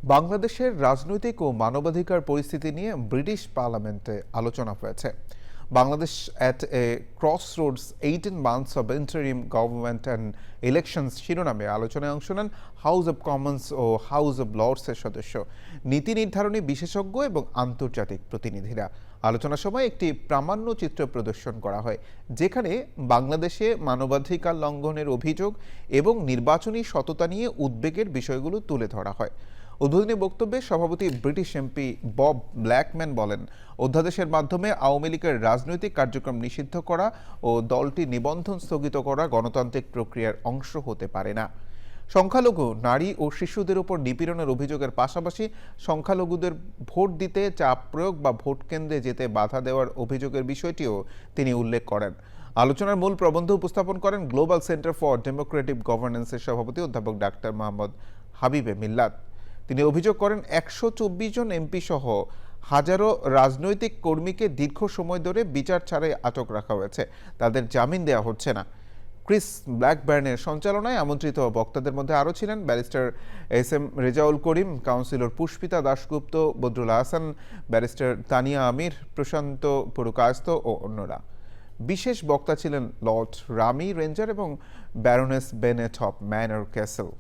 বাংলাদেশের রাজনৈতিক ও মানবাধিকার পরিস্থিতি নিয়ে ব্রিটিশ পার্লামেন্টে আলোচনা হয়েছে। Bangladesh at a crossroads 18 months of interim government and elections শিরোনামে আলোচনায় অংশ নেন হাউস অব কমন্স ও হাউস অব লর্ডসের সদস্য, নীতি নির্ধারণী বিশেষজ্ঞ এবং আন্তর্জাতিক প্রতিনিধিরা। আলোচনার সময় একটি প্রামাণ্য চিত্র প্রদর্শন করা হয়, যেখানে বাংলাদেশে মানবাধিকার লঙ্ঘনের অভিযোগ এবং নির্বাচনী সততা নিয়ে উদ্বেগের বিষয়গুলো তুলে ধরা হয়। উদ্বোধনী বক্তব্যে সভাপতি ব্রিটিশ এমপি বব ব্ল্যাকম্যান বলেন, অধ্যাদেশের মাধ্যমে আওয়ামী লীগের রাজনৈতিক কার্যক্রম নিষিদ্ধ করা ও দলটি নিবন্ধন স্থগিত করা গণতান্ত্রিক প্রক্রিয়ার অংশ হতে পারে না। সংখ্যালঘু নারী ও শিশুদের উপর নিপীড়নের অভিযোগের পাশাপাশি সংখ্যালঘুদের ভোট দিতে চাপ প্রয়োগ বা ভোট কেন্দ্রে যেতে বাধা দেওয়ার অভিযোগের বিষয়টিও তিনি উল্লেখ করেন। আলোচনার মূল প্রবন্ধ উপস্থাপন করেন গ্লোবাল সেন্টার ফর ডেমোক্রেটিক গভর্নেন্সের সভাপতি অধ্যাপক ডাক্তার মোহাম্মদ হাবিবে মিল্লাত। তিনি অভিযোগ করেন ১২৪ জন এমপি সহ হাজারো রাজনৈতিক কর্মীকে দীর্ঘ সময় ধরে বিচার ছাড়াই আটক রাখা হয়েছে, তাদের জামিন দেওয়া হচ্ছে না। ক্রিস ব্ল্যাকবার্নের সঞ্চালনায় আমন্ত্রিত বক্তাদের মধ্যে আরও ছিলেন barrister SM. Rezaul Karim, councillor Pushpita Dasgupta, Badrul Ahsan, barrister Tania আমির, প্রশান্ত পুরকায়স্থ ও অন্যরা। বিশেষ বক্তা ছিলেন লর্ড রামি রেঞ্জার এবং baroness Bennett of manor castle.